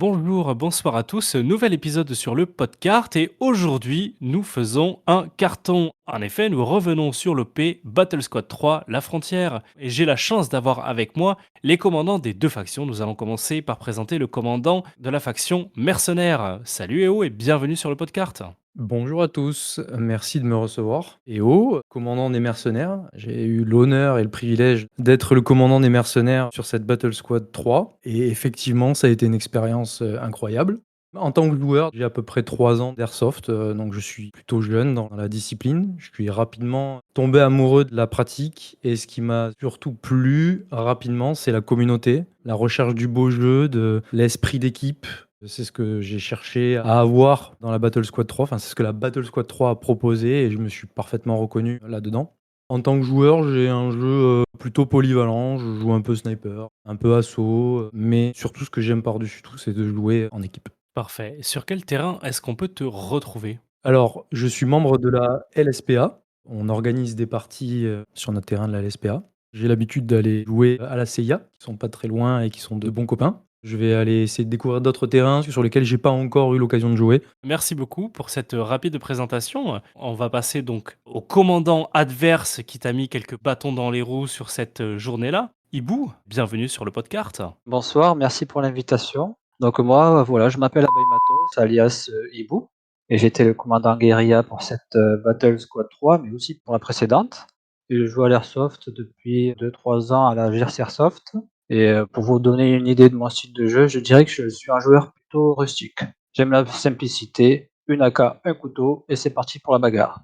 Bonjour, bonsoir à tous, nouvel épisode sur le podcast et aujourd'hui nous faisons un carton. En effet, nous revenons sur l'OP Battle Squad 3, La Frontière. Et j'ai la chance d'avoir avec moi les commandants des deux factions. Nous allons commencer par présenter le commandant de la faction Mercenaires. Salut Eo et bienvenue sur le podcast. Bonjour à tous, merci de me recevoir. Commandant des mercenaires, j'ai eu l'honneur et le privilège d'être le commandant des mercenaires sur cette Battle Squad 3 et effectivement ça a été une expérience incroyable. En tant que joueur, j'ai à peu près 3 ans d'airsoft, donc je suis plutôt jeune dans la discipline. Je suis rapidement tombé amoureux de la pratique et ce qui m'a surtout plu rapidement, c'est la communauté, la recherche du beau jeu, de l'esprit d'équipe. C'est ce que j'ai cherché à avoir dans la Battle Squad 3, enfin c'est ce que la Battle Squad 3 a proposé et je me suis parfaitement reconnu là-dedans. En tant que joueur, j'ai un jeu, plutôt polyvalent, je joue un peu sniper, un peu assaut, mais surtout ce que j'aime par-dessus tout, c'est de jouer en équipe. Parfait. Sur quel terrain est-ce qu'on peut te retrouver? Alors, je suis membre de la LSPA, on organise des parties, sur notre terrain de la LSPA. J'ai l'habitude d'aller jouer à la CIA, qui sont pas très loin et qui sont de bons copains. Je vais aller essayer de découvrir d'autres terrains sur lesquels j'ai pas encore eu l'occasion de jouer. Merci beaucoup pour cette rapide présentation. On va passer donc au commandant adverse qui t'a mis quelques bâtons dans les roues sur cette journée-là. Hibou, bienvenue sur le podcast. Bonsoir, merci pour l'invitation. Donc moi, voilà, je m'appelle Abay Matos, alias Hibou, et j'étais le commandant guérilla pour cette Battle Squad 3, mais aussi pour la précédente. Et je joue à l'Airsoft depuis 2-3 ans à la GRC Airsoft. Et pour vous donner une idée de mon style de jeu, je dirais que je suis un joueur plutôt rustique. J'aime la simplicité, une AK, un couteau, et c'est parti pour la bagarre.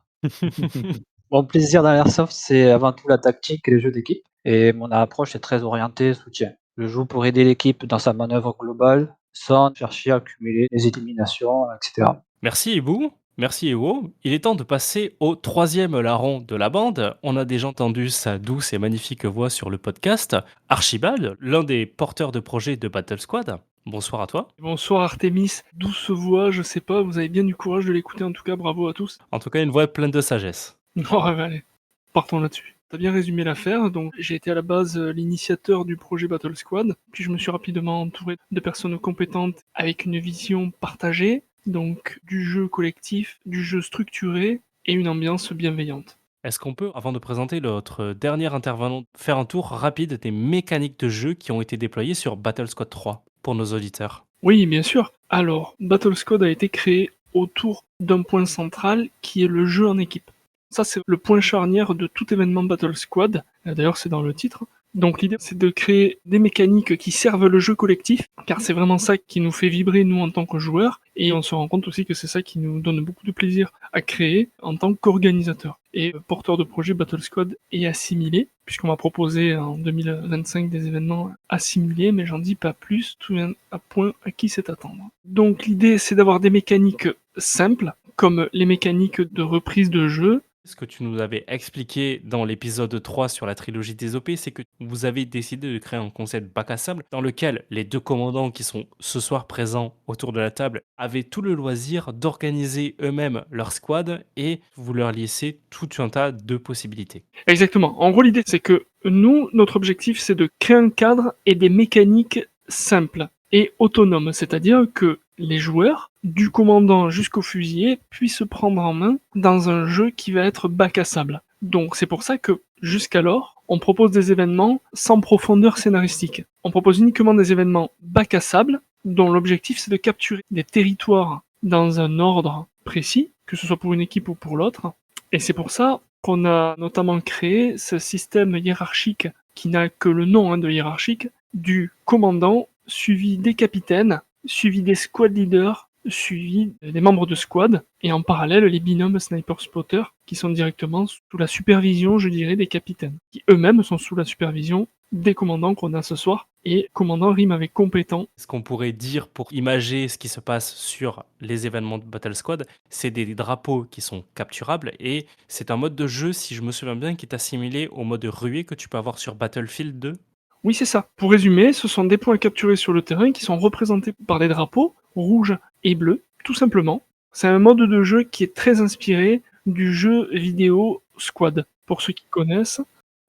Mon plaisir dans l'Airsoft, c'est avant tout la tactique et les jeux d'équipe. Et mon approche est très orientée soutien. Je joue pour aider l'équipe dans sa manœuvre globale, sans chercher à accumuler les éliminations, etc. Merci Hibou. Merci Ewo. Il est temps de passer au troisième larron de la bande. On a déjà entendu sa douce et magnifique voix sur le podcast. Archibald, l'un des porteurs de projet de Battle Squad. Bonsoir à toi. Bonsoir Artemis, douce voix, je sais pas, vous avez bien du courage de l'écouter en tout cas, bravo à tous. En tout cas, une voix pleine de sagesse. Oh, allez, partons là-dessus. T'as bien résumé l'affaire, donc j'ai été à la base l'initiateur du projet Battle Squad, puis je me suis rapidement entouré de personnes compétentes avec une vision partagée, donc du jeu collectif, du jeu structuré et une ambiance bienveillante. Est-ce qu'on peut, avant de présenter notre dernier intervenant, faire un tour rapide des mécaniques de jeu qui ont été déployées sur Battle Squad 3 pour nos auditeurs? Oui, bien sûr. Alors, Battle Squad a été créé autour d'un point central qui est le jeu en équipe. Ça, c'est le point charnière de tout événement Battle Squad. D'ailleurs, c'est dans le titre. Donc l'idée, c'est de créer des mécaniques qui servent le jeu collectif, car c'est vraiment ça qui nous fait vibrer, nous, en tant que joueurs, et on se rend compte aussi que c'est ça qui nous donne beaucoup de plaisir à créer en tant qu'organisateur. Et porteur de projet Battle Squad est assimilé, puisqu'on m'a proposé en 2025 des événements assimilés, mais j'en dis pas plus, tout vient à point à qui c'est attendre. Donc l'idée, c'est d'avoir des mécaniques simples, comme les mécaniques de reprise de jeu. Ce que tu nous avais expliqué dans l'épisode 3 sur la trilogie des OP, c'est que vous avez décidé de créer un concept bac à sable dans lequel les deux commandants qui sont ce soir présents autour de la table avaient tout le loisir d'organiser eux-mêmes leur squad et vous leur laissez tout un tas de possibilités. Exactement. En gros, l'idée, c'est que nous, notre objectif, c'est de créer un cadre et des mécaniques simples et autonomes. C'est-à-dire que les joueurs, du commandant jusqu'au fusilier, puissent se prendre en main dans un jeu qui va être bac à sable. Donc c'est pour ça que, jusqu'alors, on propose des événements sans profondeur scénaristique. On propose uniquement des événements bac à sable, dont l'objectif c'est de capturer des territoires dans un ordre précis, que ce soit pour une équipe ou pour l'autre. Et c'est pour ça qu'on a notamment créé ce système hiérarchique, qui n'a que le nom de hiérarchique, du commandant suivi des capitaines, suivi des squad leaders, suivi des membres de squad, et en parallèle les binômes sniper-spotter qui sont directement sous la supervision, je dirais, des capitaines, qui eux-mêmes sont sous la supervision des commandants qu'on a ce soir, et commandant rime avec compétent. Ce qu'on pourrait dire pour imager ce qui se passe sur les événements de Battle Squad, c'est des drapeaux qui sont capturables et c'est un mode de jeu, si je me souviens bien, qui est assimilé au mode ruée que tu peux avoir sur Battlefield 2. Oui, c'est ça. Pour résumer, ce sont des points capturés sur le terrain qui sont représentés par des drapeaux rouges et bleus, tout simplement. C'est un mode de jeu qui est très inspiré du jeu vidéo Squad, pour ceux qui connaissent.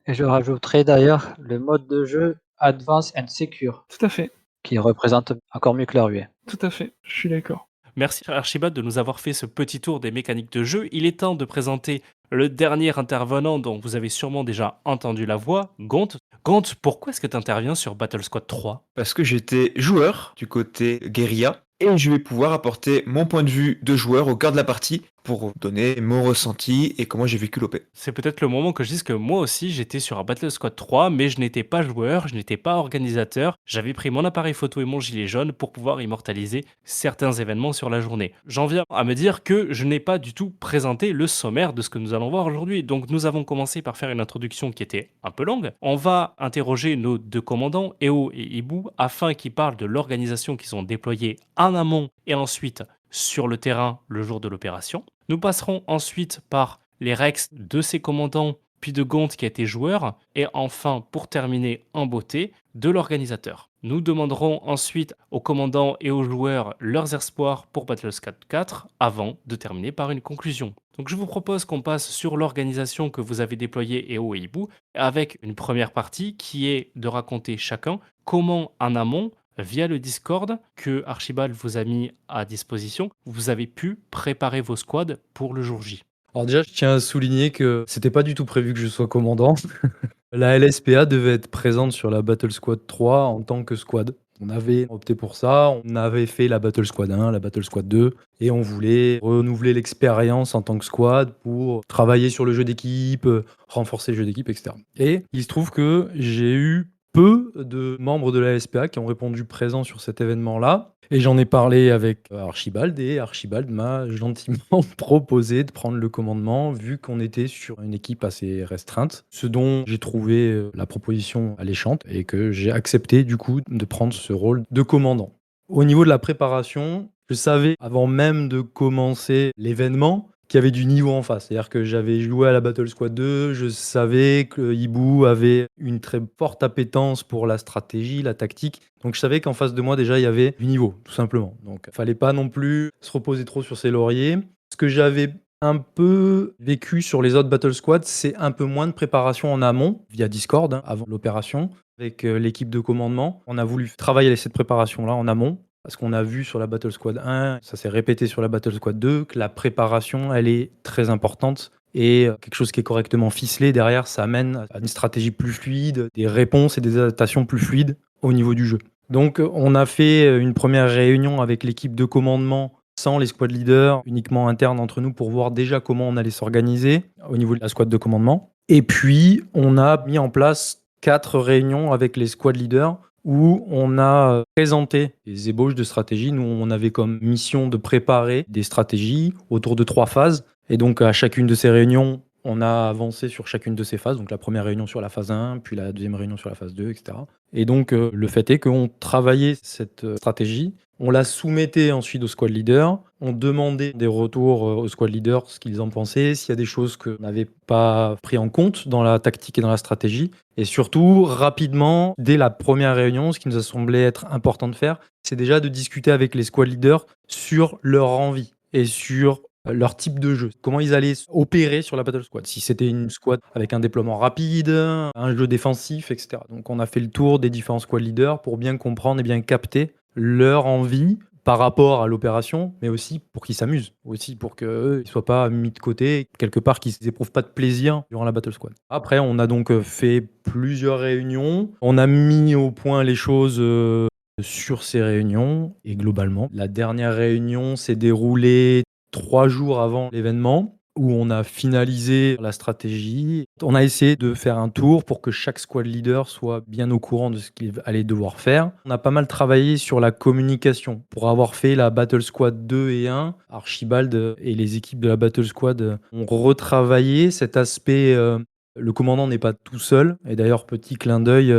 Et je rajouterai d'ailleurs le mode de jeu Advance and Secure, Tout à fait. qui représente encore mieux que la ruée. Tout à fait, je suis d'accord. Merci Archibald de nous avoir fait ce petit tour des mécaniques de jeu. Il est temps de présenter le dernier intervenant dont vous avez sûrement déjà entendu la voix, Gont. Gont, pourquoi est-ce que tu interviens sur Battle Squad 3? Parce que j'étais joueur du côté guérilla et je vais pouvoir apporter mon point de vue de joueur au cœur de la partie pour donner mon ressenti et comment j'ai vécu l'OP. C'est peut-être le moment que je dise que moi aussi j'étais sur un Battle Squad 3, mais je n'étais pas joueur, je n'étais pas organisateur. J'avais pris mon appareil photo et mon gilet jaune pour pouvoir immortaliser certains événements sur la journée. J'en viens à me dire que je n'ai pas du tout présenté le sommaire de ce que nous allons voir aujourd'hui. Donc nous avons commencé par faire une introduction qui était un peu longue. On va interroger nos deux commandants, Eo et Ibu, afin qu'ils parlent de l'organisation qu'ils ont déployée en amont et ensuite sur le terrain le jour de l'opération. Nous passerons ensuite par les Rex de ses commandants, puis de Gont qui a été joueur, et enfin, pour terminer en beauté, de l'organisateur. Nous demanderons ensuite aux commandants et aux joueurs leurs espoirs pour Battlescat 4 avant de terminer par une conclusion. Donc je vous propose qu'on passe sur l'organisation que vous avez déployée Eo et Ibu, avec une première partie qui est de raconter chacun comment en amont via le Discord que Archibald vous a mis à disposition, vous avez pu préparer vos squads pour le jour J. Alors déjà, je tiens à souligner que c'était pas du tout prévu que je sois commandant. La LSPA devait être présente sur la Battle Squad 3 en tant que squad. On avait opté pour ça, on avait fait la Battle Squad 1, la Battle Squad 2, et on voulait renouveler l'expérience en tant que squad pour travailler sur le jeu d'équipe, renforcer le jeu d'équipe, etc. Et il se trouve que j'ai eu peu de membres de la LSPA qui ont répondu présent sur cet événement-là. Et j'en ai parlé avec Archibald, et Archibald m'a gentiment proposé de prendre le commandement, vu qu'on était sur une équipe assez restreinte, ce dont j'ai trouvé la proposition alléchante, et que j'ai accepté du coup de prendre ce rôle de commandant. Au niveau de la préparation, je savais, avant même de commencer l'événement, qu'il y avait du niveau en face. C'est-à-dire que j'avais joué à la Battle Squad 2, je savais que Ibu avait une très forte appétence pour la stratégie, la tactique. Donc je savais qu'en face de moi, déjà, il y avait du niveau, tout simplement. Donc il fallait pas non plus se reposer trop sur ses lauriers. Ce que j'avais un peu vécu sur les autres Battle Squad, c'est un peu moins de préparation en amont, via Discord, hein, avant l'opération, avec l'équipe de commandement. On a voulu travailler cette préparation-là en amont. Parce qu'on a vu sur la Battle Squad 1, ça s'est répété sur la Battle Squad 2, que la préparation, elle est très importante. Et quelque chose qui est correctement ficelé, derrière, ça amène à une stratégie plus fluide, des réponses et des adaptations plus fluides au niveau du jeu. Donc, on a fait une première réunion avec l'équipe de commandement sans les squad leaders, uniquement interne entre nous, pour voir déjà comment on allait s'organiser au niveau de la squad de commandement. Et puis, on a mis en place 4 réunions avec les squad leaders où on a présenté des ébauches de stratégies. Nous, on avait comme mission de préparer des stratégies autour de 3 phases. Et donc, à chacune de ces réunions, on a avancé sur chacune de ces phases. Donc, la première réunion sur la phase 1, puis la deuxième réunion sur la phase 2, etc. Et donc, le fait est qu'on travaillait cette stratégie. On la soumettait ensuite au squad leader. On demandait des retours aux squad leaders, ce qu'ils en pensaient, s'il y a des choses qu'on n'avait pas pris en compte dans la tactique et dans la stratégie. Et surtout, rapidement, dès la première réunion, ce qui nous a semblé être important de faire, c'est déjà de discuter avec les squad leaders sur leur envie et sur leur type de jeu, comment ils allaient opérer sur la Battle Squad, si c'était une squad avec un déploiement rapide, un jeu défensif, etc. Donc on a fait le tour des différents squad leaders pour bien comprendre et bien capter leur envie par rapport à l'opération, mais aussi pour qu'ils s'amusent, aussi pour qu'ils ne soient pas mis de côté, quelque part qu'ils n'éprouvent pas de plaisir durant la Battle Squad. Après, on a donc fait plusieurs réunions, on a mis au point les choses sur ces réunions, et globalement, la dernière réunion s'est déroulée 3 jours avant l'événement, où on a finalisé la stratégie. On a essayé de faire un tour pour que chaque squad leader soit bien au courant de ce qu'il allait devoir faire. On a pas mal travaillé sur la communication. Pour avoir fait la Battle Squad 2 et 1, Archibald et les équipes de la Battle Squad ont retravaillé cet aspect. Le commandant n'est pas tout seul. Et d'ailleurs, petit clin d'œil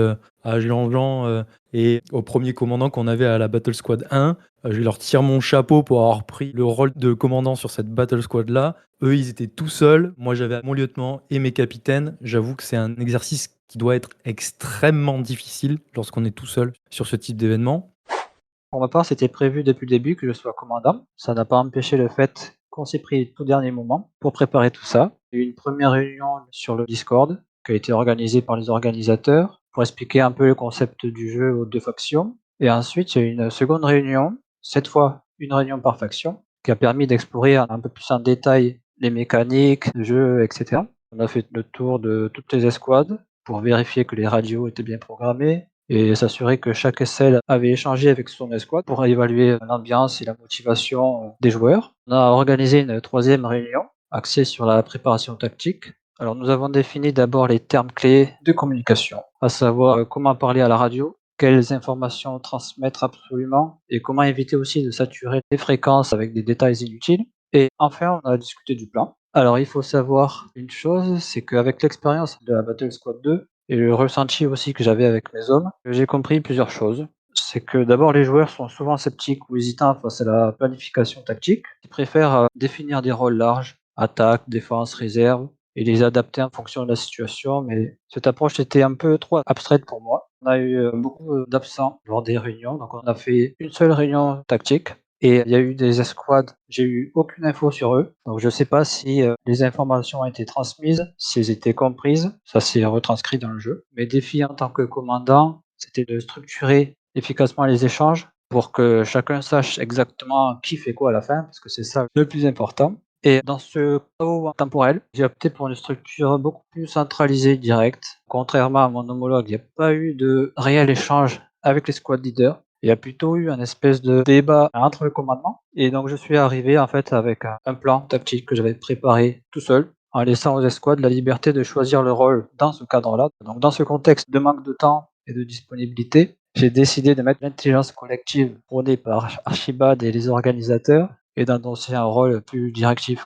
à Jean-Jean et au premier commandant qu'on avait à la Battle Squad 1. Je leur tire mon chapeau pour avoir pris le rôle de commandant sur cette Battle Squad-là. Eux, ils étaient tout seuls. Moi, j'avais mon lieutenant et mes capitaines. J'avoue que c'est un exercice qui doit être extrêmement difficile lorsqu'on est tout seul sur ce type d'événement. Pour ma part, c'était prévu depuis le début que je sois commandant. Ça n'a pas empêché le fait qu'on s'est pris le tout dernier moment pour préparer tout ça. Il y a eu une première réunion sur le Discord qui a été organisée par les organisateurs pour expliquer un peu le concept du jeu aux 2 factions. Et ensuite, il y a eu une seconde réunion cette fois une réunion par faction, qui a permis d'explorer un peu plus en détail les mécaniques, le jeu, etc. On a fait le tour de toutes les escouades pour vérifier que les radios étaient bien programmées et s'assurer que chaque SL avait échangé avec son escouade pour évaluer l'ambiance et la motivation des joueurs. On a organisé une troisième réunion axée sur la préparation tactique. Alors nous avons défini d'abord les termes clés de communication, à savoir comment parler à la radio, quelles informations transmettre absolument et comment éviter aussi de saturer les fréquences avec des détails inutiles. Et enfin, on a discuté du plan. Alors il faut savoir une chose, c'est qu'avec l'expérience de la Battle Squad 2 et le ressenti aussi que j'avais avec mes hommes, j'ai compris plusieurs choses. C'est que d'abord les joueurs sont souvent sceptiques ou hésitants face à la planification tactique. Ils préfèrent définir des rôles larges, attaque, défense, réserve, et les adapter en fonction de la situation, mais cette approche était un peu trop abstraite pour moi. On a eu beaucoup d'absents lors des réunions, donc on a fait une seule réunion tactique et il y a eu des escouades, j'ai eu aucune info sur eux, donc je ne sais pas si les informations ont été transmises, si elles étaient comprises, ça s'est retranscrit dans le jeu. Mes défis en tant que commandant, c'était de structurer efficacement les échanges pour que chacun sache exactement qui fait quoi à la fin, parce que c'est ça le plus important. Et dans ce chaos temporel, j'ai opté pour une structure beaucoup plus centralisée, directe. Contrairement à mon homologue, il n'y a pas eu de réel échange avec les squad leaders. Il y a plutôt eu un espèce de débat entre le commandement. Et donc je suis arrivé en fait avec un plan tactique que j'avais préparé tout seul, en laissant aux escouades la liberté de choisir le rôle dans ce cadre-là. Donc dans ce contexte de manque de temps et de disponibilité, j'ai décidé de mettre l'intelligence collective prônée par Archibald et les organisateurs et d'annoncer un rôle plus directif.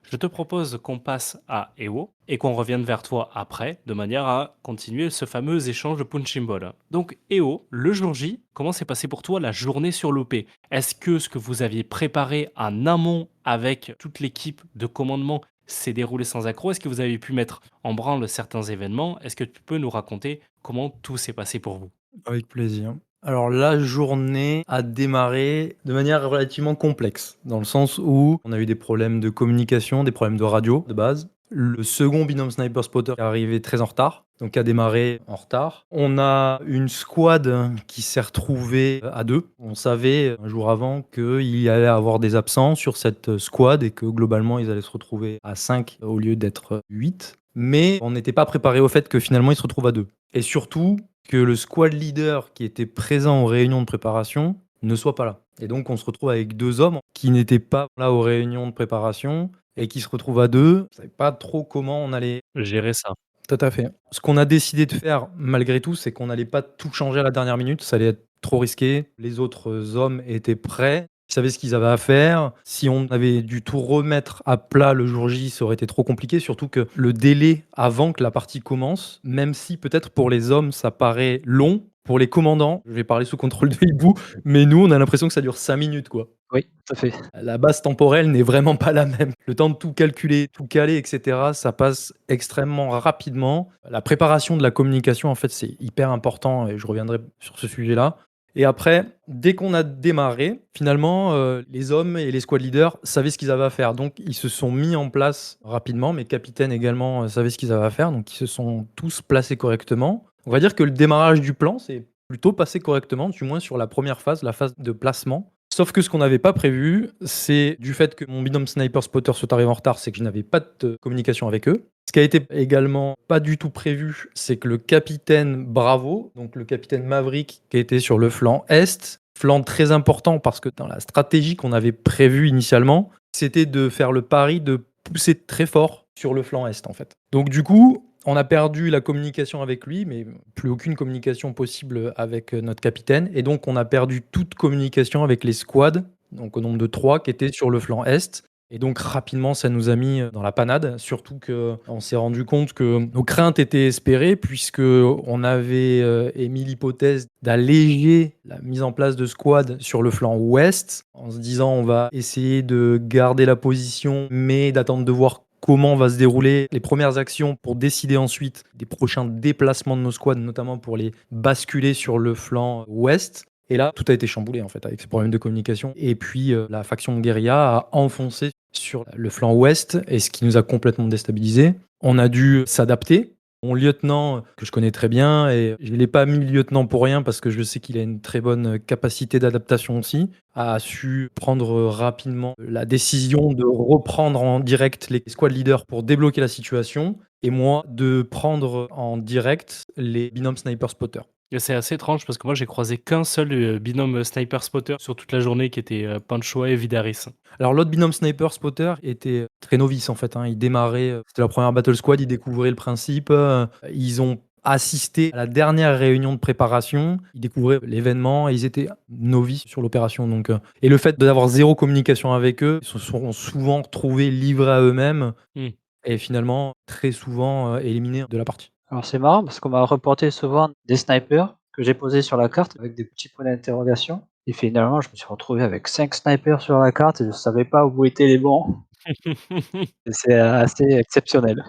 Je te propose qu'on passe à EO et qu'on revienne vers toi après, de manière à continuer ce fameux échange de punching ball. Donc EO, le jour J, comment s'est passé pour toi la journée sur l'OP? Est-ce que ce que vous aviez préparé en amont avec toute l'équipe de commandement s'est déroulé sans accroc? Est-ce que vous avez pu mettre en branle certains événements? Est-ce que tu peux nous raconter comment tout s'est passé pour vous? Avec plaisir. Alors la journée a démarré de manière relativement complexe, dans le sens où on a eu des problèmes de communication, des problèmes de radio de base. Le second binôme Sniper Spotter est arrivé très en retard, donc a démarré en retard. On a une squad qui s'est retrouvée à 2. On savait un jour avant qu'il y allait avoir des absents sur cette squad et que globalement ils allaient se retrouver à 5 au lieu d'être 8. Mais on n'était pas préparé au fait que finalement ils se retrouvent à 2. Et surtout, que le squad leader qui était présent aux réunions de préparation ne soit pas là. Et donc on se retrouve avec 2 hommes qui n'étaient pas là aux réunions de préparation et qui se retrouvent à 2. On ne savait pas trop comment on allait. Gérer ça. Tout à fait. Ce qu'on a décidé de faire malgré tout, c'est qu'on n'allait pas tout changer à la dernière minute, ça allait être trop risqué. Les autres hommes étaient prêts, ils savaient ce qu'ils avaient à faire. Si on avait dû tout remettre à plat le jour J, ça aurait été trop compliqué, surtout que le délai avant que la partie commence, même si peut-être pour les hommes ça paraît long, pour les commandants, je vais parler sous contrôle de hibou, mais nous on a l'impression que ça dure 5 minutes quoi. Oui, tout à fait. La base temporelle n'est vraiment pas la même. Le temps de tout calculer, tout caler, etc., ça passe extrêmement rapidement. La préparation de la communication, en fait, c'est hyper important et je reviendrai sur ce sujet-là. Et après, dès qu'on a démarré, finalement, les hommes et les squad leaders savaient ce qu'ils avaient à faire. Donc, ils se sont mis en place rapidement. Mes capitaines également savaient ce qu'ils avaient à faire. Donc, ils se sont tous placés correctement. On va dire que le démarrage du plan s'est plutôt passé correctement, du moins sur la première phase, la phase de placement. Sauf que ce qu'on n'avait pas prévu, c'est du fait que mon binôme Sniper Spotter soit arrivé en retard, c'est que je n'avais pas de communication avec eux. Ce qui a été également pas du tout prévu, c'est que le capitaine Bravo, donc le capitaine Maverick, qui était sur le flanc Est, flanc très important parce que dans la stratégie qu'on avait prévue initialement, c'était de faire le pari de pousser très fort sur le flanc Est en fait. Donc du coup, on a perdu la communication avec lui, mais plus aucune communication possible avec notre capitaine. Et donc, on a perdu toute communication avec les squads, donc au nombre de 3 qui étaient sur le flanc Est. Et donc, rapidement, ça nous a mis dans la panade, surtout qu'on s'est rendu compte que nos craintes étaient espérées, puisqu'on avait émis l'hypothèse d'alléger la mise en place de squads sur le flanc Ouest, en se disant on va essayer de garder la position, mais d'attendre de voir comment va se dérouler les premières actions pour décider ensuite des prochains déplacements de nos squads, notamment pour les basculer sur le flanc ouest. Et là, tout a été chamboulé en fait avec ces problèmes de communication. Et puis la faction guérilla a enfoncé sur le flanc ouest, et ce qui nous a complètement déstabilisé. On a dû s'adapter. Mon lieutenant, que je connais très bien et je l'ai pas mis lieutenant pour rien parce que je sais qu'il a une très bonne capacité d'adaptation aussi, a su prendre, rapidement la décision de reprendre en direct les squad leaders pour débloquer la situation et moi de prendre en direct les binômes sniper spotter. Et c'est assez étrange parce que moi j'ai croisé qu'un seul, binôme, sniper spotter sur toute la journée qui était, Panchoa et Vidaris. Alors l'autre binôme sniper spotter était très novice en fait, hein. Il démarrait, c'était la première battle squad, ils découvraient le principe, ils ont assisté à la dernière réunion de préparation, ils découvraient l'événement et ils étaient novices sur l'opération donc et le fait d'avoir 0 communication avec eux, ils se sont souvent retrouvés livrés à eux-mêmes Mmh. et finalement très souvent, éliminés de la partie. Alors c'est marrant parce qu'on m'a reporté souvent des snipers que j'ai posés sur la carte avec des petits points d'interrogation et finalement je me suis retrouvé avec 5 snipers sur la carte et je savais pas où étaient les bons et c'est assez exceptionnel.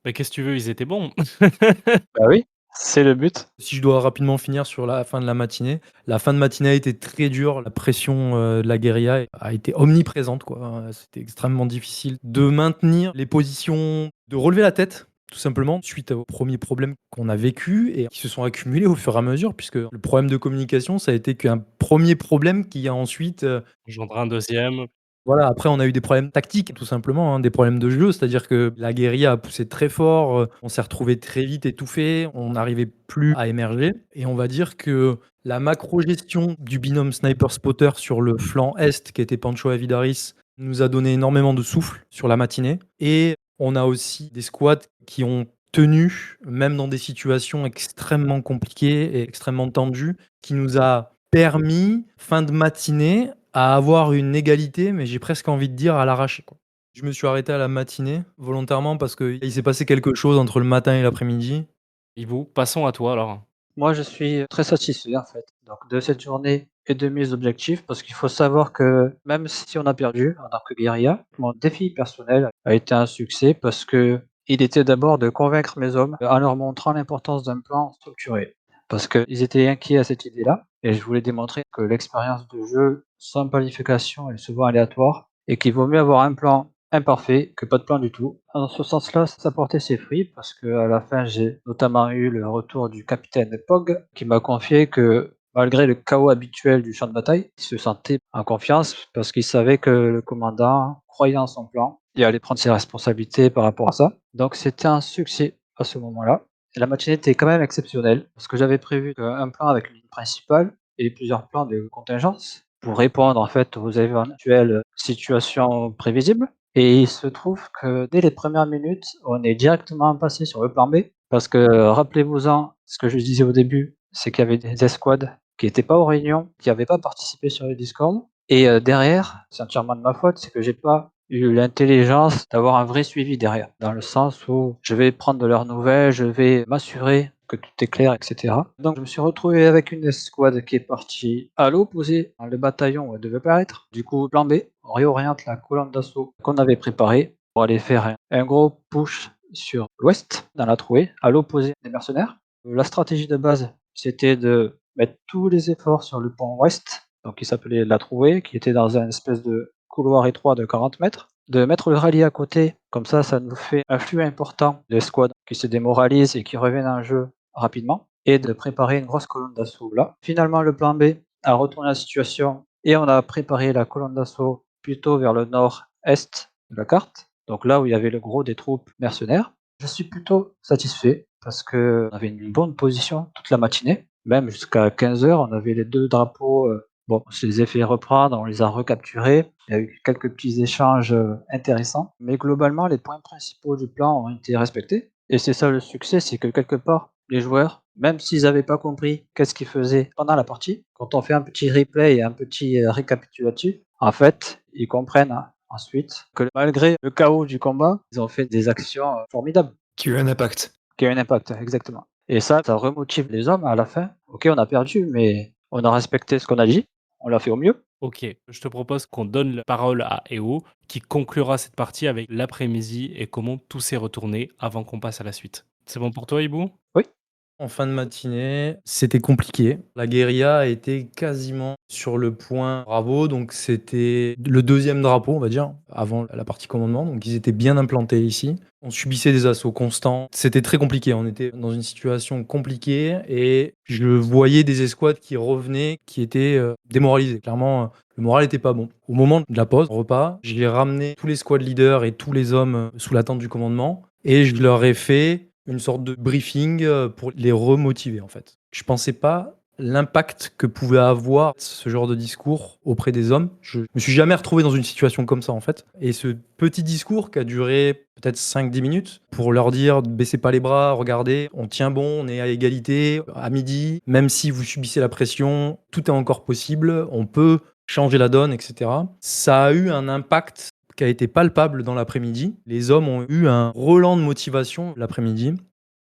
Bah, qu'est-ce que tu veux, ils étaient bons. Bah oui, c'est le but. Si je dois rapidement finir sur la fin de matinée a été très dure. La pression, de la guérilla a été omniprésente, quoi. C'était extrêmement difficile de maintenir les positions, de relever la tête, tout simplement, suite aux premiers problèmes qu'on a vécus et qui se sont accumulés au fur et à mesure, puisque le problème de communication, ça a été qu'un premier problème qui a ensuite, Engendrer un deuxième. voilà, après on a eu des problèmes tactiques tout simplement, hein, des problèmes de jeu, c'est-à-dire que la guérilla a poussé très fort, on s'est retrouvé très vite étouffés, on n'arrivait plus à émerger et on va dire que la macro-gestion du binôme sniper-spotter sur le flanc est, qui était Pancho Avidaris, nous a donné énormément de souffle sur la matinée et on a aussi des squads qui ont tenu, même dans des situations extrêmement compliquées et extrêmement tendues, qui nous a permis, fin de matinée, à avoir une égalité, mais j'ai presque envie de dire à l'arraché, quoi. Je me suis arrêté à la matinée, volontairement, parce qu'il s'est passé quelque chose entre le matin et l'après-midi. Hibou, passons à toi alors. Moi je suis très satisfait en fait donc de cette journée et de mes objectifs parce qu'il faut savoir que même si on a perdu en tant que guérilla, mon défi personnel a été un succès parce qu'il était d'abord de convaincre mes hommes en leur montrant l'importance d'un plan structuré. Parce qu'ils étaient inquiets à cette idée-là et je voulais démontrer que l'expérience de jeu sans planification est souvent aléatoire et qu'il vaut mieux avoir un plan imparfait que pas de plan du tout. Dans ce sens-là, ça portait ses fruits parce qu'à la fin, j'ai notamment eu le retour du capitaine Pog qui m'a confié que malgré le chaos habituel du champ de bataille, il se sentait en confiance parce qu'il savait que le commandant croyait en son plan et allait prendre ses responsabilités par rapport à ça. Donc c'était un succès à ce moment-là. Et la matinée était quand même exceptionnelle parce que j'avais prévu un plan avec une ligne principale et plusieurs plans de contingence pour répondre en fait aux éventuelles situations prévisibles. Et il se trouve que dès les premières minutes, on est directement passé sur le plan B parce que rappelez-vous-en, ce que je disais au début, c'est qu'il y avait des escouades qui n'étaient pas aux réunions, qui n'avaient pas participé sur le Discord. Et derrière, c'est entièrement de ma faute, c'est que j'ai pas eu l'intelligence d'avoir un vrai suivi derrière, dans le sens où je vais prendre de leurs nouvelles, je vais m'assurer que tout est clair, etc. Donc je me suis retrouvé avec une escouade qui est partie à l'opposé, dans le bataillon où elle devait pas être. Du coup, plan B, on réoriente la colonne d'assaut qu'on avait préparée pour aller faire un gros push sur l'ouest, dans la trouée, à l'opposé des mercenaires. La stratégie de base, c'était de mettre tous les efforts sur le pont ouest, donc qui s'appelait la trouée, qui était dans un espèce de couloir étroit de 40 mètres, de mettre le rallye à côté, comme ça nous fait un flux important de squads qui se démoralisent et qui reviennent en jeu rapidement, et de préparer une grosse colonne d'assaut là. Finalement, le plan B a retourné la situation et on a préparé la colonne d'assaut plutôt vers le nord-est de la carte, donc là où il y avait le gros des troupes mercenaires. Je suis plutôt satisfait parce qu'on avait une bonne position toute la matinée, même jusqu'à 15 heures, on avait les deux drapeaux. Bon, on se les a fait reprendre, on les a recapturés. Il y a eu quelques petits échanges intéressants, mais globalement, les points principaux du plan ont été respectés. Et c'est ça le succès, c'est que quelque part, les joueurs, même s'ils n'avaient pas compris qu'est-ce qu'ils faisaient pendant la partie, quand on fait un petit replay et un petit récapitulatif, en fait, ils comprennent ensuite que malgré le chaos du combat, ils ont fait des actions formidables, Qui a eu un impact. qui ont un impact, exactement. Et ça remotive les hommes à la fin. Ok, on a perdu, mais on a respecté ce qu'on a dit, on l'a fait au mieux. OK, je te propose qu'on donne la parole à Eo, qui conclura cette partie avec l'après-midi et comment tout s'est retourné avant qu'on passe à la suite. C'est bon pour toi, Hibou? Oui. En fin de matinée, c'était compliqué. La guérilla était quasiment sur le point Bravo, donc c'était le 2e drapeau, on va dire, avant la partie commandement, donc ils étaient bien implantés ici. On subissait des assauts constants. C'était très compliqué, on était dans une situation compliquée et je voyais des escouades qui revenaient, qui étaient, démoralisées. Clairement, le moral était pas bon. Au moment de la pause, repas, j'ai ramené tous les squad leaders et tous les hommes, sous la tente du commandement et je leur ai fait une sorte de briefing, pour les remotiver, en fait. Je pensais pas l'impact que pouvait avoir ce genre de discours auprès des hommes. Je me suis jamais retrouvé dans une situation comme ça, en fait, et ce petit discours qui a duré peut-être 5-10 minutes pour leur dire: «Baissez pas les bras, regardez, on tient bon, on est à égalité, à midi, même si vous subissez la pression, tout est encore possible, on peut changer la donne» et cetera. Ça a eu un impact qui a été palpable dans l'après-midi. Les hommes ont eu un relan de motivation l'après-midi.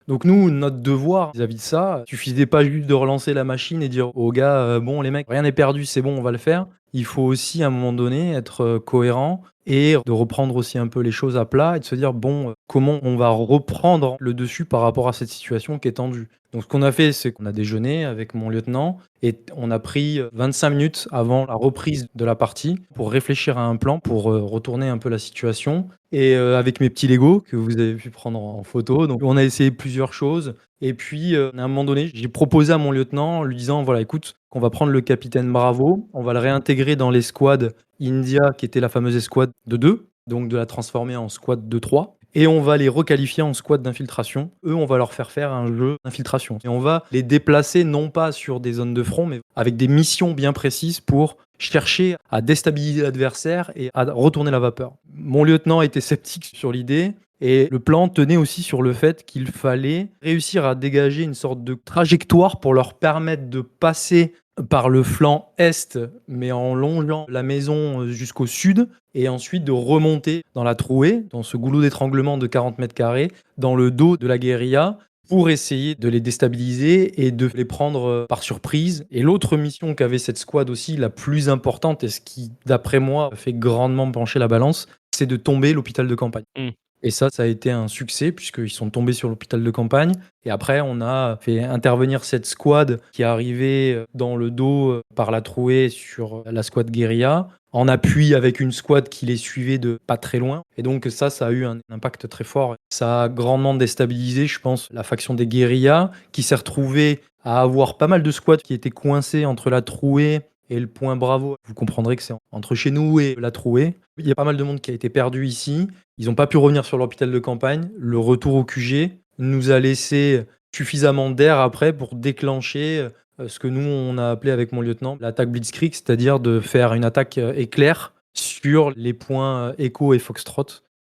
Donc nous, notre devoir vis-à-vis de ça, il suffisait pas juste de relancer la machine et dire aux gars, «Bon les mecs, rien n'est perdu, c'est bon, on va le faire». Il faut aussi à un moment donné être, cohérent et de reprendre aussi un peu les choses à plat et de se dire: «Bon, comment on va reprendre le dessus par rapport à cette situation qui est tendue?» Donc ce qu'on a fait, c'est qu'on a déjeuné avec mon lieutenant et on a pris, 25 minutes avant la reprise de la partie pour réfléchir à un plan pour, retourner un peu la situation et avec mes petits Lego que vous avez pu prendre en photo. Donc on a essayé plusieurs choses et puis, à un moment donné, j'ai proposé à mon lieutenant en lui disant: «Voilà, écoute, qu'on va prendre le capitaine Bravo, on va le réintégrer dans l'escouade India qui était la fameuse escouade de 2, donc de la transformer en squad de 3 et on va les requalifier en squad d'infiltration. Eux, on va leur faire un jeu d'infiltration et on va les déplacer non pas sur des zones de front, mais avec des missions bien précises pour chercher à déstabiliser l'adversaire et à retourner la vapeur». Mon lieutenant était sceptique sur l'idée et le plan tenait aussi sur le fait qu'il fallait réussir à dégager une sorte de trajectoire pour leur permettre de passer par le flanc est, mais en longeant la maison jusqu'au sud, et ensuite de remonter dans la trouée, dans ce goulot d'étranglement de 40 mètres carrés, dans le dos de la guérilla, pour essayer de les déstabiliser et de les prendre par surprise. Et l'autre mission qu'avait cette squad aussi, la plus importante, et ce qui, d'après moi, fait grandement pencher la balance, c'est de tomber l'hôpital de campagne. Mmh. Et ça a été un succès puisqu'ils sont tombés sur l'hôpital de campagne et après on a fait intervenir cette squad qui est arrivée, dans le dos, par la trouée sur la squad guérilla, en appui avec une squad qui les suivait de pas très loin et donc ça a eu un impact très fort. Ça a grandement déstabilisé, je pense, la faction des guérillas qui s'est retrouvée à avoir pas mal de squads qui étaient coincés entre la trouée et le point Bravo. Vous comprendrez que c'est entre chez nous et la trouée. Il y a pas mal de monde qui a été perdu ici. Ils n'ont pas pu revenir sur l'hôpital de campagne. Le retour au QG nous a laissé suffisamment d'air après pour déclencher ce que nous, on a appelé avec mon lieutenant l'attaque Blitzkrieg, c'est-à-dire de faire une attaque éclair sur les points Echo et Foxtrot.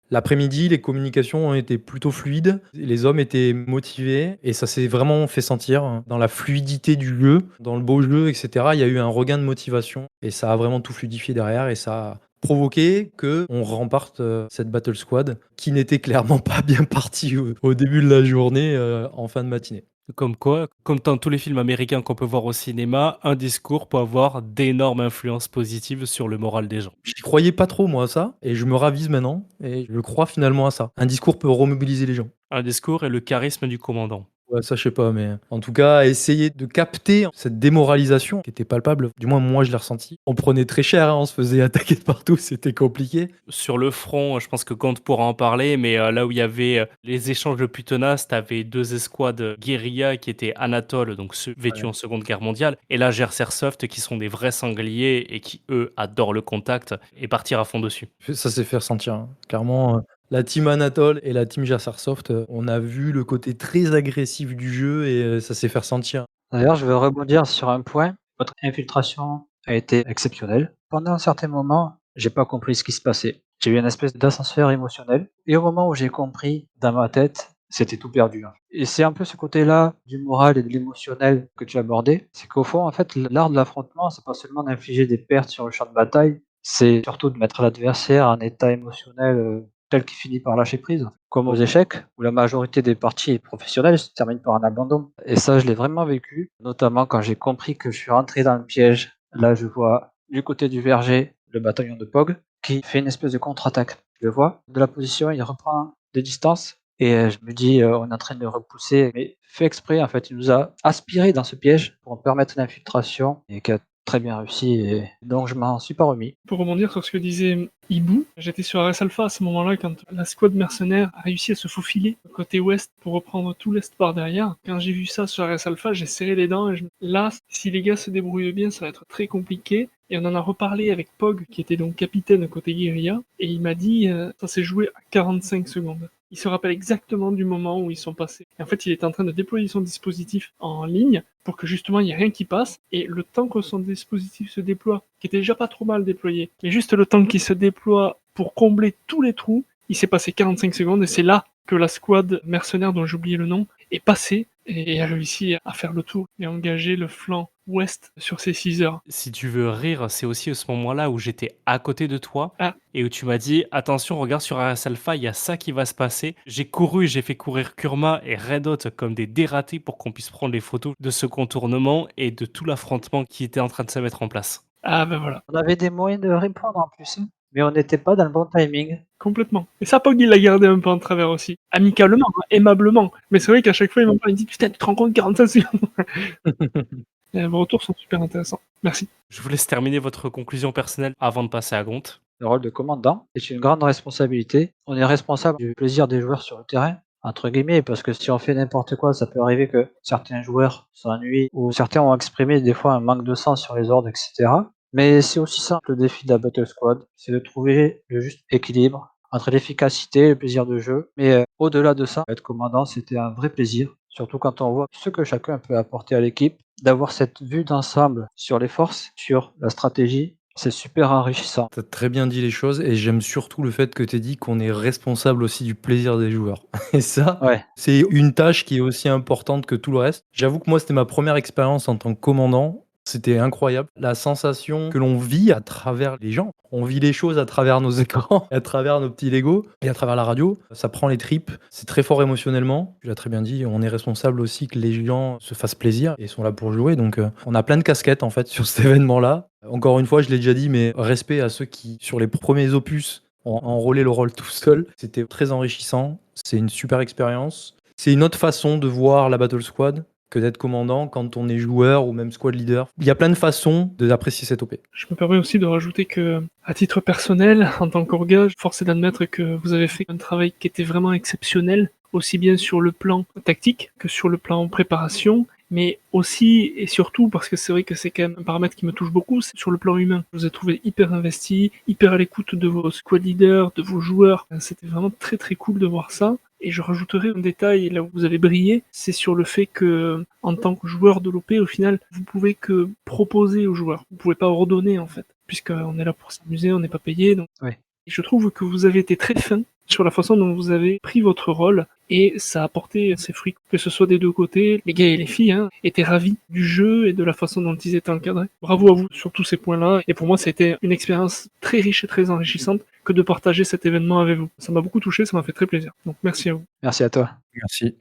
L'après-midi, les communications ont été plutôt fluides, les hommes étaient motivés et ça s'est vraiment fait sentir dans la fluidité du jeu, dans le beau jeu, etc. Il y a eu un regain de motivation et ça a vraiment tout fluidifié derrière et ça a provoqué qu'on remporte cette Battle Squad qui n'était clairement pas bien partie au début de la journée, en fin de matinée. Comme quoi, comme dans tous les films américains qu'on peut voir au cinéma, un discours peut avoir d'énormes influences positives sur le moral des gens. J'y croyais pas trop moi à ça et je me ravise maintenant et je crois finalement à ça. Un discours peut remobiliser les gens. Un discours et le charisme du commandant. Ouais, ça, je sais pas, mais en tout cas, essayer de capter cette démoralisation qui était palpable, du moins moi je l'ai ressenti. On prenait très cher, hein, on se faisait attaquer de partout, c'était compliqué. Sur le front, je pense que Gant pourra en parler, mais là où il y avait les échanges le plus tenaces, t'avais deux escouades guérilla qui étaient Anatole, donc ceux vêtus Ouais. en Seconde Guerre mondiale, et là Gers Airsoft qui sont des vrais sangliers et qui, eux, adorent le contact et partir à fond dessus. Ça s'est fait ressentir, hein. Clairement, la team Anatole et la team Jasarsoft, on a vu le côté très agressif du jeu et ça s'est fait ressentir. D'ailleurs, je veux rebondir sur un point. Votre infiltration a été exceptionnelle. Pendant un certain moment, j'ai pas compris ce qui se passait. J'ai eu une espèce d'ascenseur émotionnel et au moment où j'ai compris, dans ma tête, c'était tout perdu, hein. Et c'est un peu ce côté-là du moral et de l'émotionnel que tu abordais. C'est qu'au fond, en fait, l'art de l'affrontement, c'est pas seulement d'infliger des pertes sur le champ de bataille, c'est surtout de mettre l'adversaire en état émotionnel, tel qu'il finit par lâcher prise. Comme aux échecs, où la majorité des parties professionnelles se terminent par un abandon. Et ça, je l'ai vraiment vécu, notamment quand j'ai compris que je suis rentré dans le piège. Là, je vois du côté du verger le bataillon de Pog qui fait une espèce de contre-attaque. Je le vois de la position, il reprend des distances et je me dis, «On est en train de le repousser», mais fait exprès en fait. Il nous a aspirés dans ce piège pour me permettre l'infiltration et qui a très bien réussi et donc je m'en suis pas remis. Pour rebondir sur ce que disait Ibu, j'étais sur RS Alpha à ce moment-là quand la squad mercenaire a réussi à se faufiler côté ouest pour reprendre tout l'est par derrière. Quand j'ai vu ça sur RS Alpha, j'ai serré les dents et là, si les gars se débrouillent bien, ça va être très compliqué. Et on en a reparlé avec Pog, qui était donc capitaine côté guérilla, et il m'a dit ça s'est joué à 45 secondes. Il se rappelle exactement du moment où ils sont passés. Et en fait, il était en train de déployer son dispositif en ligne pour que justement il n'y ait rien qui passe. Et le temps que son dispositif se déploie, qui était déjà pas trop mal déployé, mais juste le temps qu'il se déploie pour combler tous les trous, il s'est passé 45 secondes et c'est là que la squad mercenaire dont j'ai oublié le nom est passée et a réussi à faire le tour et à engager le flanc ouest sur ces 6 heures. Si tu veux rire, c'est aussi à ce moment-là où j'étais à côté de toi Ah. et où tu m'as dit attention, regarde sur RS Alpha, il y a ça qui va se passer. J'ai couru, j'ai fait courir Kurma et Red Hot comme des dératés pour qu'on puisse prendre les photos de ce contournement et de tout l'affrontement qui était en train de se mettre en place. Ah ben voilà, On avait des moyens de répondre en plus, hein, mais on n'était pas dans le bon timing. complètement. Et ça, Pog, il l'a gardé un peu en travers aussi. Amicalement, hein, aimablement. Mais c'est vrai qu'à chaque fois, il m'en parle, il dit putain, tu te rends compte, 45 secondes. Et vos retours sont super intéressants. Merci. Je vous laisse terminer votre conclusion personnelle avant de passer à Gont. Le rôle de commandant est une grande responsabilité. On est responsable du plaisir des joueurs sur le terrain, entre guillemets, parce que si on fait n'importe quoi, ça peut arriver que certains joueurs s'ennuient ou certains ont exprimé des fois un manque de sens sur les ordres, etc. Mais c'est aussi ça le défi de la Battle Squad, c'est de trouver le juste équilibre entre l'efficacité et le plaisir de jeu. Mais au-delà de ça, être commandant, c'était un vrai plaisir, surtout quand on voit ce que chacun peut apporter à l'équipe, d'avoir cette vue d'ensemble sur les forces, sur la stratégie. C'est super enrichissant. Tu as très bien dit les choses et j'aime surtout le fait que tu aies dit qu'on est responsable aussi du plaisir des joueurs. Et ça, Ouais. c'est une tâche qui est aussi importante que tout le reste. J'avoue que moi, c'était ma première expérience en tant que commandant. C'était incroyable. La sensation que l'on vit à travers les gens. On vit les choses à travers nos écrans, à travers nos petits Legos et à travers la radio. Ça prend les tripes. C'est très fort émotionnellement. Tu l'as très bien dit. On est responsable aussi que les gens se fassent plaisir et sont là pour jouer. Donc, on a plein de casquettes en fait sur cet événement-là. Encore une fois, je l'ai déjà dit, mais respect à ceux qui, sur les premiers opus, ont enrôlé le rôle tout seul. C'était très enrichissant. C'est une super expérience. C'est une autre façon de voir la Battle Squad que d'être commandant quand on est joueur ou même squad leader. Il y a plein de façons d'apprécier cette OP. Je me permets aussi de rajouter que, à titre personnel, en tant qu'orga, force est d'admettre que vous avez fait un travail qui était vraiment exceptionnel, aussi bien sur le plan tactique que sur le plan préparation, mais aussi et surtout, parce que c'est vrai que c'est quand même un paramètre qui me touche beaucoup, c'est sur le plan humain. Je vous ai trouvé hyper investi, hyper à l'écoute de vos squad leaders, de vos joueurs. C'était vraiment très très cool de voir ça. Et je rajouterai un détail là où vous avez brillé, c'est sur le fait que, en tant que joueur de l'OP, au final, vous pouvez que proposer aux joueurs. Vous pouvez pas ordonner, en fait. Puisqu'on est là pour s'amuser, on n'est pas payé, donc. Ouais. Et je trouve que vous avez été très fin sur la façon dont vous avez pris votre rôle, et ça a apporté ses fruits, que ce soit des deux côtés. Les gars et les filles étaient ravis du jeu et de la façon dont ils étaient encadrés. Bravo à vous sur tous ces points-là, et pour moi, c'était une expérience très riche et très enrichissante que de partager cet événement avec vous. Ça m'a beaucoup touché, ça m'a fait très plaisir. Donc merci à vous. Merci à toi. Merci.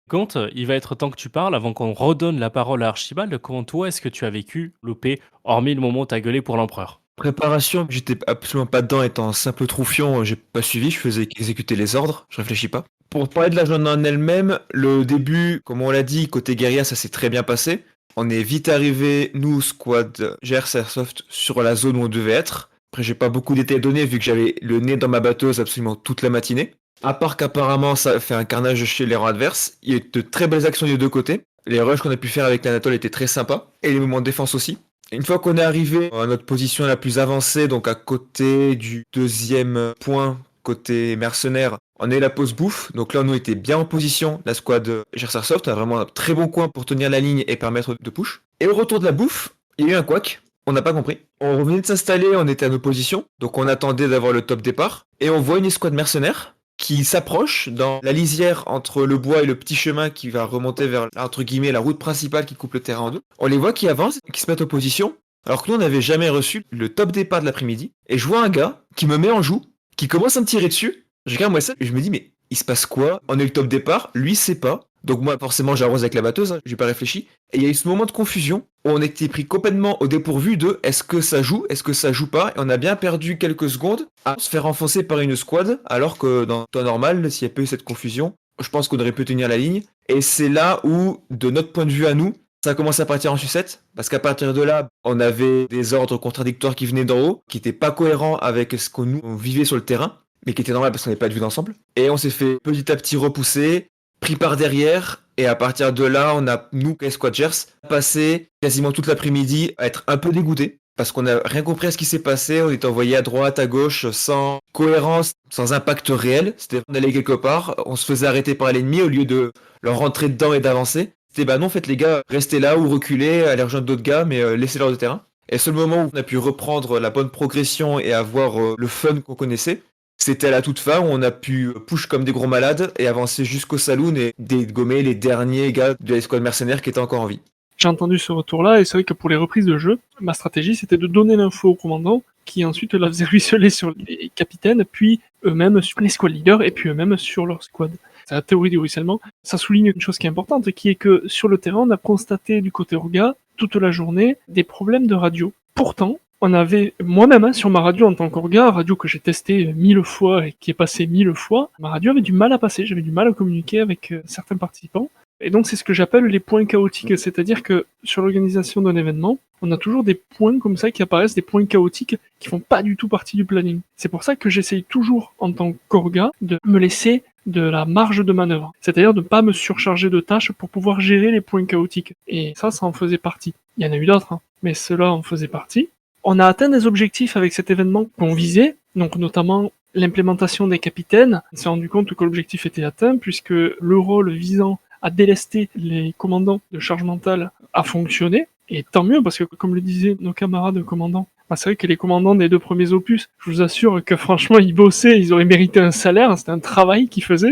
Gont, il va être temps que tu parles avant qu'on redonne la parole à Archibald. Comment toi est-ce que tu as vécu l'OP, hormis le moment où tu as gueulé pour l'empereur? Préparation, j'étais absolument pas dedans, étant un simple troufion, j'ai pas suivi, je faisais qu'exécuter les ordres, je réfléchis pas. Pour parler de la journée en elle-même, le début, comme on l'a dit, côté guérilla, ça s'est très bien passé. On est vite arrivé, nous, squad GRC Airsoft, sur la zone où on devait être. Après, j'ai pas beaucoup d'étés donné vu que j'avais le nez dans ma batteuse absolument toute la matinée. À part qu'apparemment, ça a fait un carnage chez les rangs adverses, il y a eu de très belles actions des deux côtés. Les rushs qu'on a pu faire avec l'Anatole étaient très sympas, et les moments de défense aussi. Une fois qu'on est arrivé à notre position la plus avancée, donc à côté du deuxième point, côté mercenaire, on a eu la pause bouffe. Donc là, on était bien en position. La squad GRC Airsoft a vraiment un très bon coin pour tenir la ligne et permettre de push. Et au retour de la bouffe, il y a eu un couac. On n'a pas compris. On revenait de s'installer, on était à nos positions. Donc on attendait d'avoir le top départ. Et on voit une escouade mercenaire qui s'approche dans la lisière entre le bois et le petit chemin qui va remonter vers, entre guillemets, la route principale qui coupe le terrain en deux. On les voit qui avancent, qui se mettent en position, alors que nous, on n'avait jamais reçu le top départ de l'après-midi. Et je vois un gars qui me met en joue, qui commence à me tirer dessus. Je regarde moi ça, et je me dis, mais il se passe quoi? On a eu le top départ, lui sait pas. Donc moi, forcément, j'arrose avec la batteuse, hein, j'ai pas réfléchi. Et il y a eu ce moment de confusion où on était pris complètement au dépourvu de est-ce que ça joue, est-ce que ça joue pas, et on a bien perdu quelques secondes à se faire enfoncer par une squad, alors que dans le temps normal, s'il n'y a pas eu cette confusion, je pense qu'on aurait pu tenir la ligne. Et c'est là où, de notre point de vue à nous, ça a commencé à partir en sucette, parce qu'à partir de là, on avait des ordres contradictoires qui venaient d'en haut, qui n'étaient pas cohérents avec ce qu'on nous on vivait sur le terrain, mais qui étaient normal parce qu'on n'avait pas de vue d'ensemble. Et on s'est fait petit à petit repousser, pris par derrière, et à partir de là, on a, nous, Squadgers, passé quasiment toute l'après-midi à être un peu dégoûtés, parce qu'on n'a rien compris à ce qui s'est passé, on était envoyé à droite, à gauche, sans cohérence, sans impact réel. C'était on allait quelque part, on se faisait arrêter par l'ennemi au lieu de leur rentrer dedans et d'avancer. C'était bah non, en fait les gars, restez là ou reculez, allez rejoindre d'autres gars, mais laissez-leur de terrain. Et le seul moment où on a pu reprendre la bonne progression et avoir le fun qu'on connaissait, c'était à la toute fin où on a pu push comme des gros malades et avancer jusqu'au saloon et dégommer les derniers gars de l'escouade mercenaire qui étaient encore en vie. J'ai entendu ce retour-là, et c'est vrai que pour les reprises de jeu, ma stratégie c'était de donner l'info au commandant, qui ensuite la faisait ruisseler sur les capitaines, puis eux-mêmes sur les squad leaders, et puis eux-mêmes sur leur squad. C'est la théorie du ruissellement. Ça souligne une chose qui est importante, qui est que sur le terrain, on a constaté du côté Orga, toute la journée, des problèmes de radio. Pourtant, on avait, moi-même, sur ma radio en tant qu'Orga, radio que j'ai testée 1000 fois et qui est passée 1000 fois, ma radio avait du mal à passer, j'avais du mal à communiquer avec certains participants. Et donc c'est ce que j'appelle les points chaotiques, c'est-à-dire que sur l'organisation d'un événement, on a toujours des points comme ça qui apparaissent, des points chaotiques qui font pas du tout partie du planning. C'est pour ça que j'essaye toujours, en tant qu'orga, de me laisser de la marge de manœuvre, c'est-à-dire de ne pas me surcharger de tâches pour pouvoir gérer les points chaotiques. Et ça en faisait partie. Il y en a eu d'autres, hein, mais cela en faisait partie. On a atteint des objectifs avec cet événement qu'on visait, donc notamment l'implémentation des capitaines. On s'est rendu compte que l'objectif était atteint, puisque le rôle visant à délester les commandants de charge mentale a fonctionné, et tant mieux, parce que comme le disaient nos camarades commandants, bah c'est vrai que les commandants des 2 premiers opus, je vous assure que franchement ils bossaient, ils auraient mérité un salaire, c'était un travail qu'ils faisaient.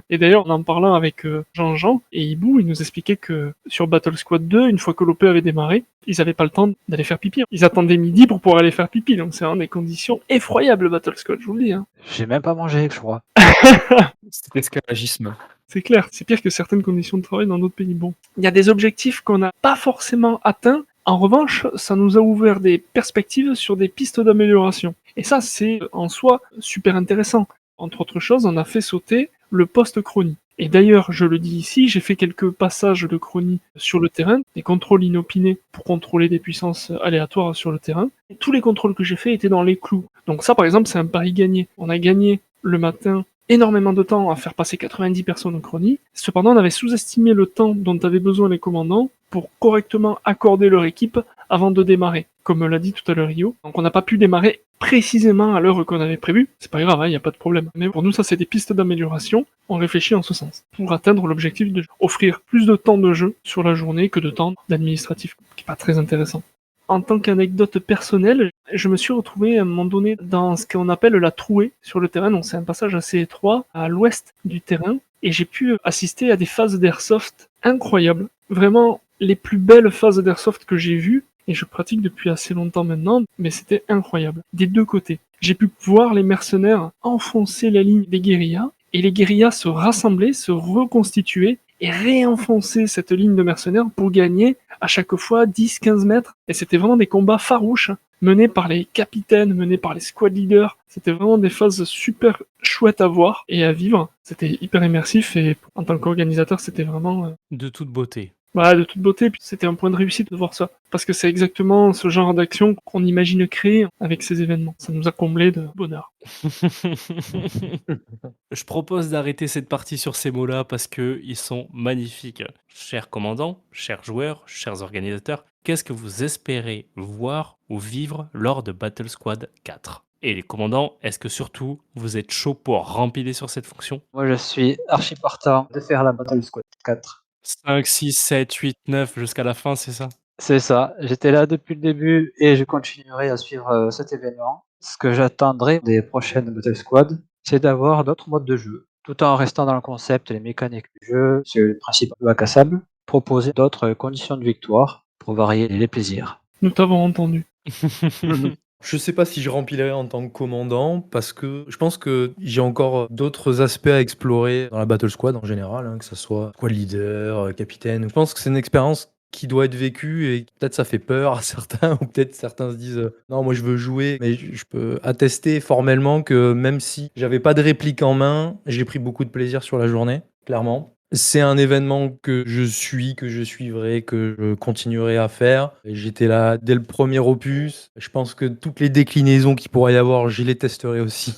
Et d'ailleurs, en en parlant avec Jean-Jean et Hibou, ils nous expliquaient que sur Battle Squad 2, une fois que l'OP avait démarré, ils avaient pas le temps d'aller faire pipi. Ils attendaient midi pour pouvoir aller faire pipi, donc c'est vraiment des conditions effroyables Battle Squad, je vous le dis. Hein. J'ai même pas mangé, je crois. C'était l'esclavagisme. C'est clair, c'est pire que certaines conditions de travail dans d'autres pays. Bon, il y a des objectifs qu'on n'a pas forcément atteints. En revanche, ça nous a ouvert des perspectives sur des pistes d'amélioration. Et ça, c'est en soi super intéressant. Entre autres choses, on a fait sauter le post-chronie. Et d'ailleurs, je le dis ici, j'ai fait quelques passages de chronie sur le terrain, des contrôles inopinés pour contrôler des puissances aléatoires sur le terrain. Et tous les contrôles que j'ai faits étaient dans les clous. Donc ça, par exemple, c'est un pari gagné. On a gagné le matin énormément de temps à faire passer 90 personnes en chronie. Cependant, on avait sous-estimé le temps dont avaient besoin les commandants pour correctement accorder leur équipe avant de démarrer, comme l'a dit tout à l'heure Rio. Donc on n'a pas pu démarrer précisément à l'heure qu'on avait prévu. C'est pas grave, il n'y a pas de problème. Mais pour nous, ça c'est des pistes d'amélioration. On réfléchit en ce sens pour atteindre l'objectif de offrir plus de temps de jeu sur la journée que de temps d'administratif, qui est pas très intéressant. En tant qu'anecdote personnelle, je me suis retrouvé à un moment donné dans ce qu'on appelle la trouée sur le terrain, donc c'est un passage assez étroit à l'ouest du terrain, et j'ai pu assister à des phases d'airsoft incroyables. Vraiment les plus belles phases d'airsoft que j'ai vues, et je pratique depuis assez longtemps maintenant, mais c'était incroyable. Des 2 côtés. J'ai pu voir les mercenaires enfoncer la ligne des guérillas, et les guérillas se rassembler, se reconstituer, et réenfoncer cette ligne de mercenaires pour gagner à chaque fois 10-15 mètres. Et c'était vraiment des combats farouches, menés par les capitaines, menés par les squad leaders. C'était vraiment des phases super chouettes à voir et à vivre. C'était hyper immersif, et en tant qu'organisateur, c'était vraiment De toute beauté. de toute beauté. Puis c'était un point de réussite de voir ça. Parce que c'est exactement ce genre d'action qu'on imagine créer avec ces événements. Ça nous a comblé de bonheur. Je propose d'arrêter cette partie sur ces mots-là parce qu'ils sont magnifiques. Chers commandants, chers joueurs, chers organisateurs, qu'est-ce que vous espérez voir ou vivre lors de Battle Squad 4 ? Et les commandants, est-ce que surtout vous êtes chaud pour rempiler sur cette fonction ? Moi, je suis archi partant de faire la Battle Squad 4. 5, 6, 7, 8, 9 jusqu'à la fin, c'est ça ? C'est ça, j'étais là depuis le début et je continuerai à suivre cet événement. Ce que j'attendrai des prochaines Battle Squad, c'est d'avoir d'autres modes de jeu, tout en restant dans le concept et les mécaniques du jeu, c'est le principe du bac à sable, proposer d'autres conditions de victoire pour varier les plaisirs. Nous t'avons entendu. Je sais pas si je remplirais en tant que commandant parce que je pense que j'ai encore d'autres aspects à explorer dans la battle squad en général, que ça soit squad leader, capitaine. Je pense que c'est une expérience qui doit être vécue et peut-être ça fait peur à certains ou peut-être certains se disent, «Non, moi je veux jouer», mais je peux attester formellement que même si j'avais pas de réplique en main, j'ai pris beaucoup de plaisir sur la journée, clairement. C'est un événement que je suis, que je suivrai, que je continuerai à faire. Et j'étais là dès le premier opus. Je pense que toutes les déclinaisons qu'il pourrait y avoir, je les testerai aussi.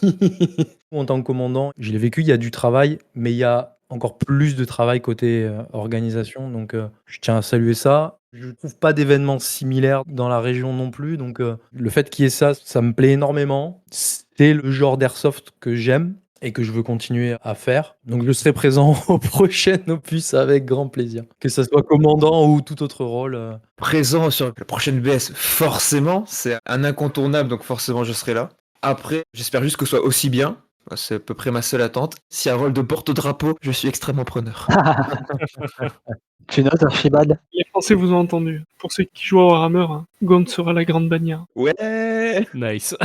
En tant que commandant, je l'ai vécu, il y a du travail, mais il y a encore plus de travail côté organisation. Donc je tiens à saluer ça. Je ne trouve pas d'événements similaires dans la région non plus. Donc le fait qu'il y ait ça, ça me plaît énormément. C'est le genre d'airsoft que j'aime et que je veux continuer à faire. Donc je serai présent au prochain opus avec grand plaisir. Que ça soit commandant ou tout autre rôle. Présent sur la prochaine BS, forcément, c'est un incontournable, donc forcément je serai là. Après, j'espère juste que ce soit aussi bien. C'est à peu près ma seule attente. S'il y a un rôle de porte-drapeau, je suis extrêmement preneur. Tu notes, Archibald? Les Français vous ont entendu. Pour ceux qui jouent à Warhammer, Gaunt sera la grande bannière. Ouais. Nice.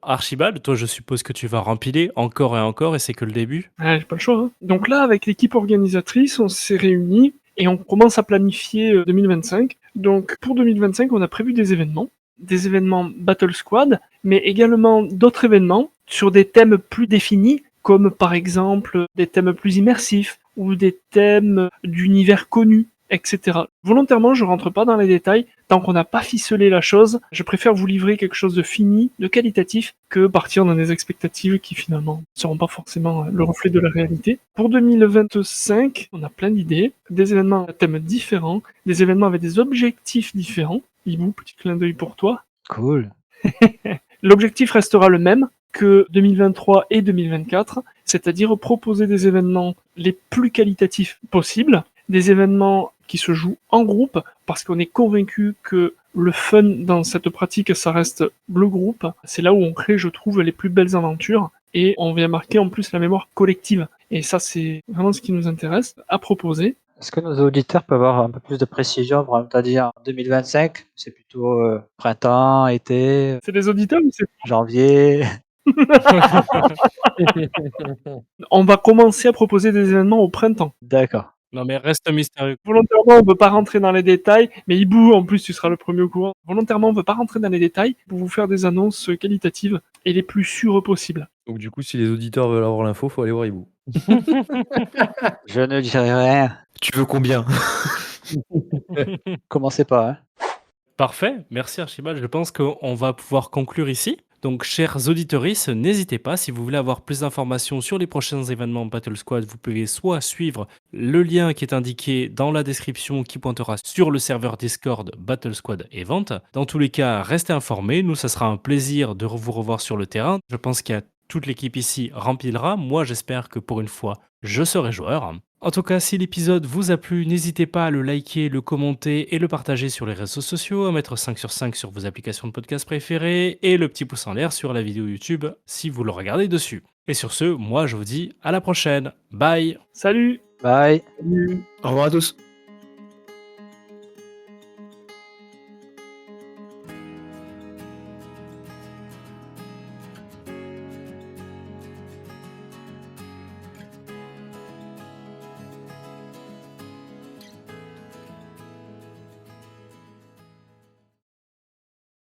Archibald, toi, je suppose que tu vas rempiler encore et encore, et c'est que le début. Ouais, j'ai pas le choix. Donc là, avec l'équipe organisatrice, on s'est réunis et on commence à planifier 2025. Donc pour 2025, on a prévu des événements Battle Squad, mais également d'autres événements sur des thèmes plus définis, comme par exemple des thèmes plus immersifs ou des thèmes d'univers connus, etc. Volontairement, je rentre pas dans les détails. Tant qu'on n'a pas ficelé la chose, je préfère vous livrer quelque chose de fini, de qualitatif, que partir dans des expectatives qui finalement ne seront pas forcément le reflet de la réalité. Pour 2025, on a plein d'idées, des événements à thèmes différents, des événements avec des objectifs différents. Ibou, petit clin d'œil pour toi. Cool. L'objectif restera le même que 2023 et 2024, c'est-à-dire proposer des événements les plus qualitatifs possibles, des événements qui se jouent en groupe, parce qu'on est convaincu que le fun dans cette pratique, ça reste le groupe. C'est là où on crée, je trouve, les plus belles aventures, et on vient marquer en plus la mémoire collective. Et ça, c'est vraiment ce qui nous intéresse à proposer. Est-ce que nos auditeurs peuvent avoir un peu plus de précision, c'est-à-dire 2025, c'est plutôt printemps, été, C'est des auditeurs ou c'est... janvier? On va commencer à proposer des événements au printemps. D'accord. Non, mais reste mystérieux. Volontairement, on ne veut pas rentrer dans les détails, mais Ibou, en plus, tu seras le premier au courant. Volontairement, on ne veut pas rentrer dans les détails pour vous faire des annonces qualitatives et les plus sûres possibles. Donc du coup, si les auditeurs veulent avoir l'info, faut aller voir Hibou. Je ne dirai rien. Tu veux combien? Commencez pas, hein. Parfait, merci Archibald. Je pense qu'on va pouvoir conclure ici. Donc, chers auditeuristes, n'hésitez pas, si vous voulez avoir plus d'informations sur les prochains événements Battle Squad, vous pouvez soit suivre le lien qui est indiqué dans la description qui pointera sur le serveur Discord Battle Squad Event. Dans tous les cas, restez informés. Nous, ça sera un plaisir de vous revoir sur le terrain. Je pense qu'il y a toute l'équipe ici remplira. Moi, j'espère que pour une fois, je serai joueur. En tout cas, si l'épisode vous a plu, n'hésitez pas à le liker, le commenter et le partager sur les réseaux sociaux, à mettre 5 sur 5 sur vos applications de podcast préférées et le petit pouce en l'air sur la vidéo YouTube si vous le regardez dessus. Et sur ce, moi je vous dis à la prochaine. Bye! Salut! Bye. Au revoir à tous.